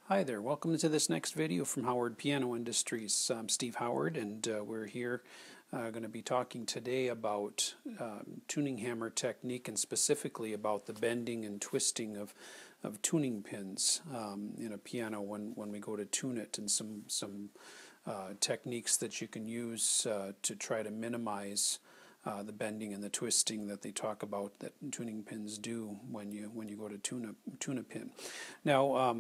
Hi there, welcome to this next video from Howard Piano Industries. I'm Steve Howard, and we're here going to be talking today about tuning hammer technique, and specifically about the bending and twisting of tuning pins in a piano when we go to tune it, and some techniques that you can use to try to minimize the bending and the twisting that they talk about that tuning pins do when you go to tune a pin. Now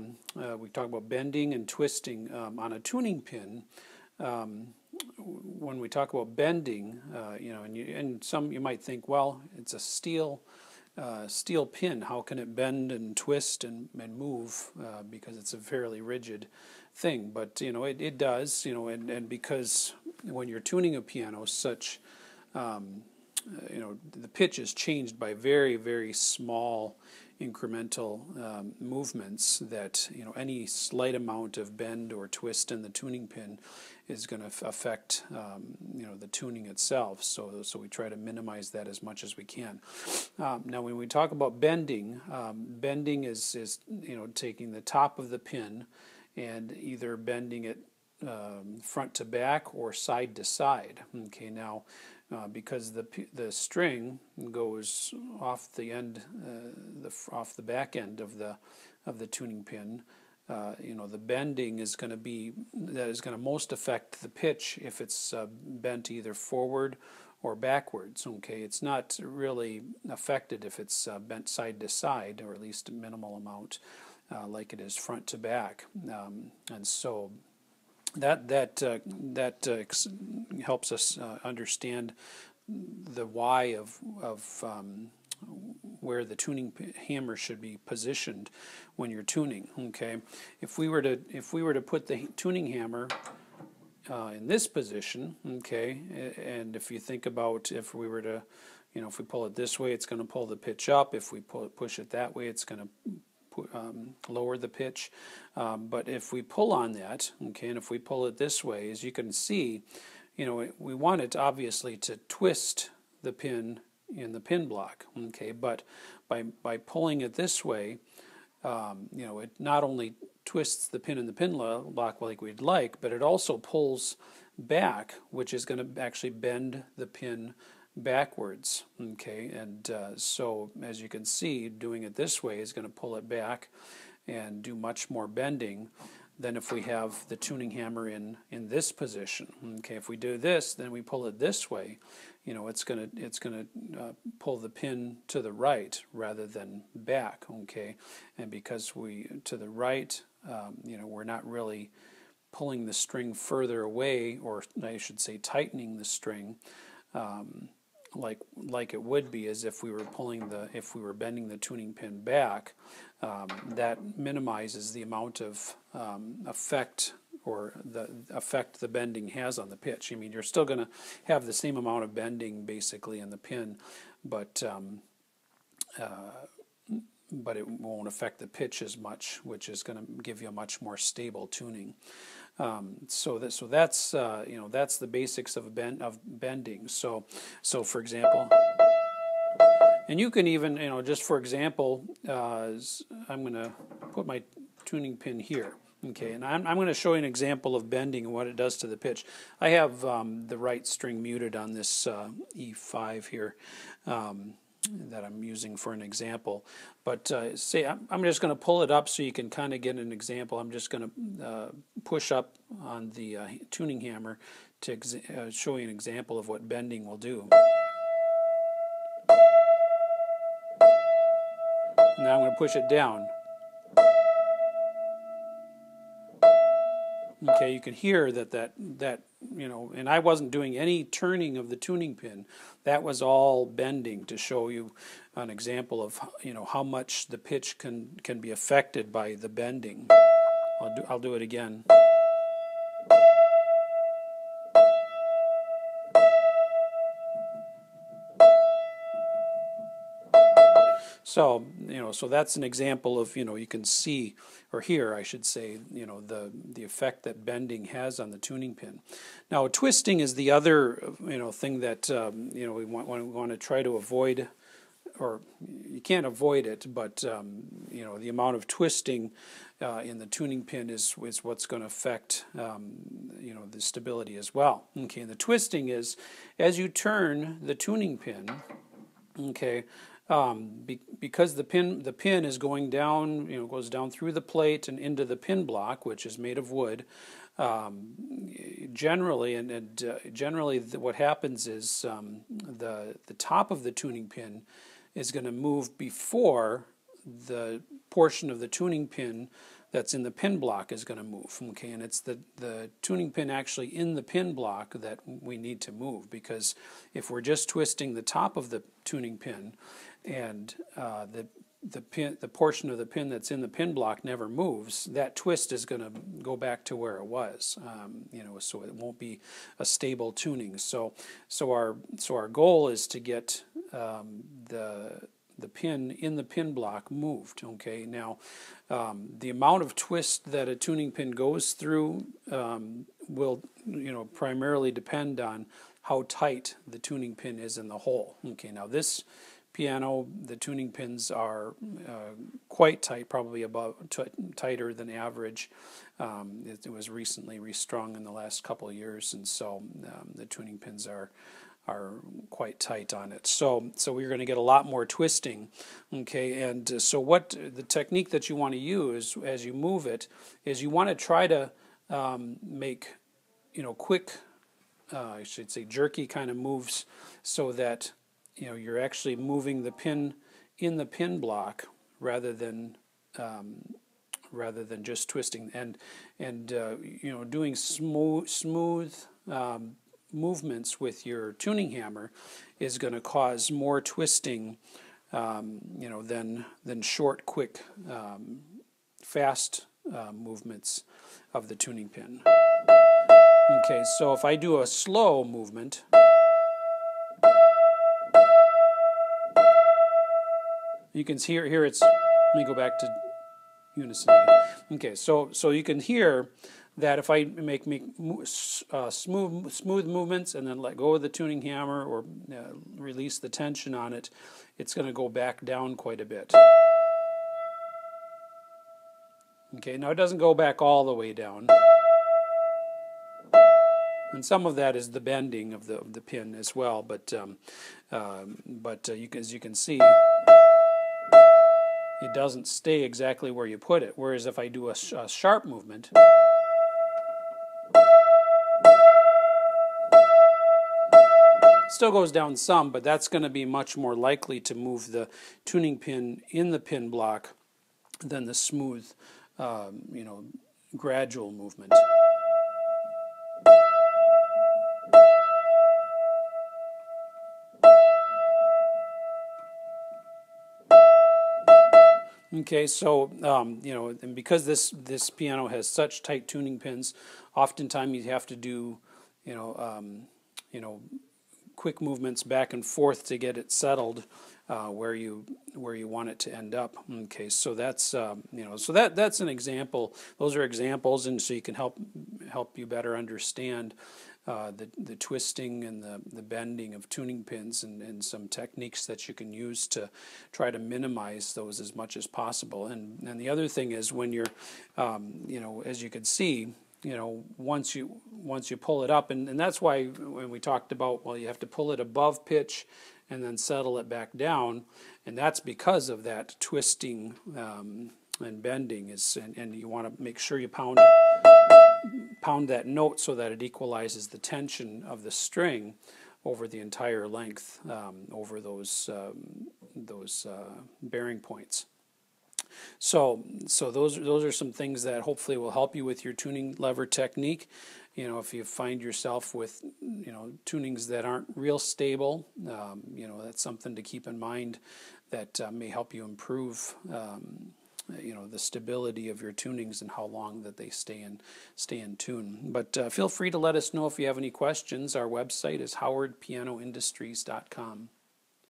we talk about bending and twisting on a tuning pin. When we talk about bending, and some you might think, well, it's a steel pin. How can it bend and twist and move? Because it's a fairly rigid thing. But it does. And because when you're tuning a piano, the pitch is changed by very, very small incremental movements that, any slight amount of bend or twist in the tuning pin is going to affect, the tuning itself. So we try to minimize that as much as we can. Now, when we talk about bending, bending is taking the top of the pin and either bending it front to back or side to side. Okay, now because the string goes off the end, off the back end of the tuning pin, the bending is going to most affect the pitch if it's bent either forward or backwards. Okay, it's not really affected if it's bent side to side, or at least a minimal amount, like it is front to back, and so that helps us understand the why of where the tuning hammer should be positioned when you're tuning. Okay, if we were to put the tuning hammer in this position, okay, and if you think about if we were to, if we pull it this way, it's going to pull the pitch up. If we push it that way, it's going to lower the pitch. But if we pull on that, okay, and if we pull it this way, as you can see, we want it obviously to twist the pin in the pin block. Okay, but by pulling it this way, it not only twists the pin in the pin block like we'd like, but it also pulls back, which is going to actually bend the pin backwards. Okay, and so as you can see, doing it this way is going to pull it back and do much more bending than if we have the tuning hammer in this position. Okay, if we do this, then we pull it this way, it's going to pull the pin to the right rather than back. Okay, and because to the right, we're not really pulling the string further away, or I should say tightening the string, like it would be as if we were bending the tuning pin back. That minimizes the amount of effect, or the effect the bending has on the pitch. I mean, you're still going to have the same amount of bending basically in the pin, but it won't affect the pitch as much, which is going to give you a much more stable tuning. So that's the basics of bending. So for example, and you can even, just for example, I'm going to put my tuning pin here. Okay, and I'm going to show you an example of bending and what it does to the pitch. I have the right string muted on this E5 here that I'm using for an example. But say I'm just going to pull it up so you can kind of get an example. I'm just going to push up on the tuning hammer to show you an example of what bending will do. Now I'm going to push it down. Okay, you can hear that and I wasn't doing any turning of the tuning pin. That was all bending to show you an example of how much the pitch can be affected by the bending. I'll do it again. So, so that's an example of, you can see, or hear, I should say, the effect that bending has on the tuning pin. Now, twisting is the other, thing that, we want to try to avoid or you can't avoid it, but you know, the amount of twisting in the tuning pin is what's going to affect you know, the stability as well. Okay, and the twisting is as you turn the tuning pin. Okay, because the pin is going down, you know, goes down through the plate and into the pin block, which is made of wood. Generally, what happens is the top of the tuning pin is going to move before the portion of the tuning pin that's in the pin block is going to move. Okay, and it's the tuning pin actually in the pin block that we need to move, because if we're just twisting the top of the tuning pin and the portion of the pin that's in the pin block never moves, that twist is going to go back to where it was. You know, so it won't be a stable tuning. So our goal is to get the pin in the pin block moved. Okay, now the amount of twist that a tuning pin goes through will, you know, primarily depend on how tight the tuning pin is in the hole. Okay, now this piano, the tuning pins are quite tight, probably tighter than average. It was recently restrung in the last couple of years, and so the tuning pins are quite tight on it. So we're going to get a lot more twisting. Okay, and so what the technique that you want to use as you move it is you want to try to make, you know, quick, I should say jerky kind of moves, so that, you know, you're actually moving the pin in the pin block rather than just twisting, and you know, doing smooth movements with your tuning hammer is going to cause more twisting, you know, than short, quick, fast movements of the tuning pin. Okay, so if I do a slow movement, you can hear here it's. Let me go back to unison again. Okay, so you can hear that if I make smooth movements and then let go of the tuning hammer or release the tension on it, it's going to go back down quite a bit. Okay, now it doesn't go back all the way down, and some of that is the bending of the pin as well. But as you can see, it doesn't stay exactly where you put it. Whereas if I do a sharp movement, it still goes down some, but that's going to be much more likely to move the tuning pin in the pin block than the smooth, you know, gradual movement. Okay, so you know, and because this piano has such tight tuning pins, oftentimes you have to do, you know, quick movements back and forth to get it settled where you want it to end up. Okay, so that's you know, so that's an example. Those are examples, and so you can help you better understand the twisting and the bending of tuning pins, and some techniques that you can use to try to minimize those as much as possible. And the other thing is, when you're you know, as you can see, you know, once you pull it up, and that's why when we talked about, well, you have to pull it above pitch and then settle it back down, and that's because of that twisting and bending and you want to make sure you pound that note so that it equalizes the tension of the string over the entire length, over those bearing points. So those are some things that hopefully will help you with your tuning lever technique. You know, if you find yourself with, you know, tunings that aren't real stable, you know, that's something to keep in mind that may help you improve, you know, the stability of your tunings and how long that they stay in tune. But feel free to let us know if you have any questions. Our website is howardpianoindustries.com.